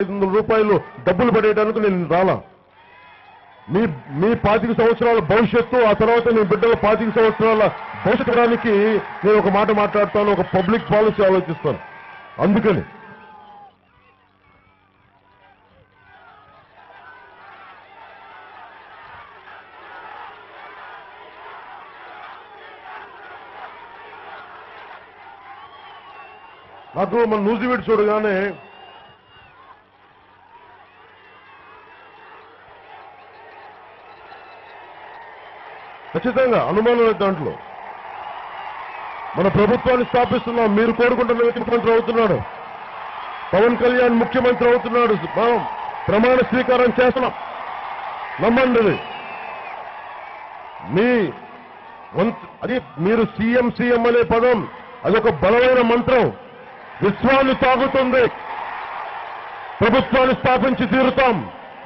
రూపాయలు డబ్బులు పడేయడానికి నేను రాలా. మీ 25 సంవత్సరాల భవిష్యత్తు, ఆ తర్వాత మీ బిడ్డల 25 సంవత్సరాల భవిష్యత్తుడానికి నేను ఒక మాట మాట్లాడతాను, ఒక పబ్లిక్ పాలసీ ఆలోచిస్తాను. అందుకని నాకు మన నూజివీడు చూడగానే ఖచ్చితంగా అనుమానం లేదు. దాంట్లో మన ప్రభుత్వాన్ని స్థాపిస్తున్నాం. మీరు కోరుకుంటున్న వ్యక్తి ముఖ్యమంత్రి అవుతున్నాడు. పవన్ కళ్యాణ్ ముఖ్యమంత్రి అవుతున్నాడు. మనం ప్రమాణ స్వీకారం చేస్తున్నాం. నమ్మండి. అది మీరు సీఎం అనే పదం అదొక బలమైన మంత్రం. విశ్వాన్ని తాగుతుంది. ప్రభుత్వాన్ని స్థాపించి తీరుతాం.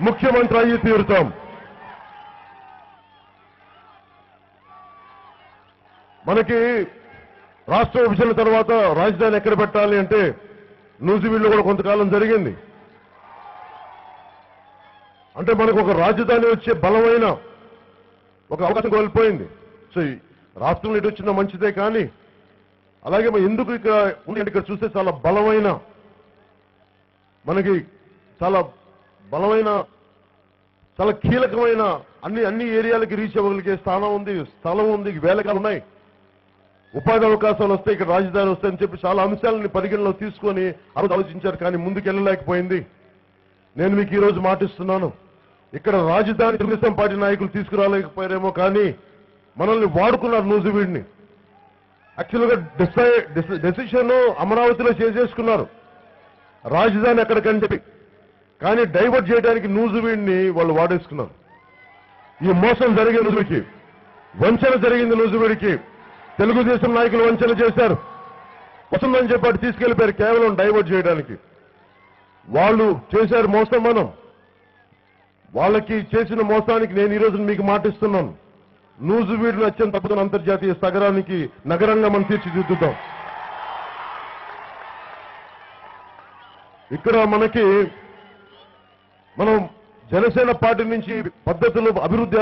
ముఖ్యమంత్రి అయ్యి తీరుతాం. మనకి రాష్ట్ర విభజన తర్వాత రాజధాని ఎక్కడ పెట్టాలి అంటే నూజివీడులో కూడా కొంతకాలం జరిగింది. అంటే మనకు ఒక రాజధాని వచ్చే బలమైన ఒక అవకాశం కోల్పోయింది. సో రాష్ట్రంలో ఇటు వచ్చిన మంచిదే, కానీ అలాగే ఎందుకు ఇక్కడ చూస్తే చాలా బలమైన, మనకి చాలా బలమైన, చాలా కీలకమైన అన్ని ఏరియాలకి రీచ్ అవ్వగలిగే స్థానం ఉంది, స్థలం ఉంది, వేలకాలు ఉన్నాయి, ఉపాధి అవకాశాలు వస్తాయి, ఇక్కడ రాజధాని వస్తాయని చెప్పి చాలా అంశాలని పరిగణలో తీసుకొని ఆలోచించారు. కానీ ముందుకు వెళ్ళలేకపోయింది. నేను మీకు ఈ రోజు మాటిస్తున్నాను, ఇక్కడ రాజధాని తెలుగుదేశం పార్టీ నాయకులు తీసుకురాలేకపోయారేమో, కానీ మనల్ని వాడుకున్నారు నూజివీడిని. యాక్చువల్గా డెసిషన్ అమరావతిలో చేసేసుకున్నారు రాజధాని ఎక్కడికని చెప్పి, కానీ డైవర్ట్ చేయడానికి నూజివీడిని వాళ్ళు వాడేసుకున్నారు. ఈ మోసం జరిగింది నూజివీడికి, వంచన జరిగింది నూజివీడికి. తెలుగుదేశం నాయకులు వంచన చేశారు. వస్తుందని చెప్పి అటు తీసుకెళ్లిపోయారు కేవలం డైవర్ట్ చేయడానికి. వాళ్ళు చేశారు మోసం. మనం వాళ్ళకి చేసిన మోసానికి నేను ఈరోజు మీకు మాటిస్తున్నాను, నూజివీడును అత్యంత అద్భుతమైన అంతర్జాతీయ నగరంగా మనం తీర్చిదిద్దుతాం. ఇక్కడ మనం జనసేన పార్టీ నుంచి పద్ధతులు అభివృద్ధి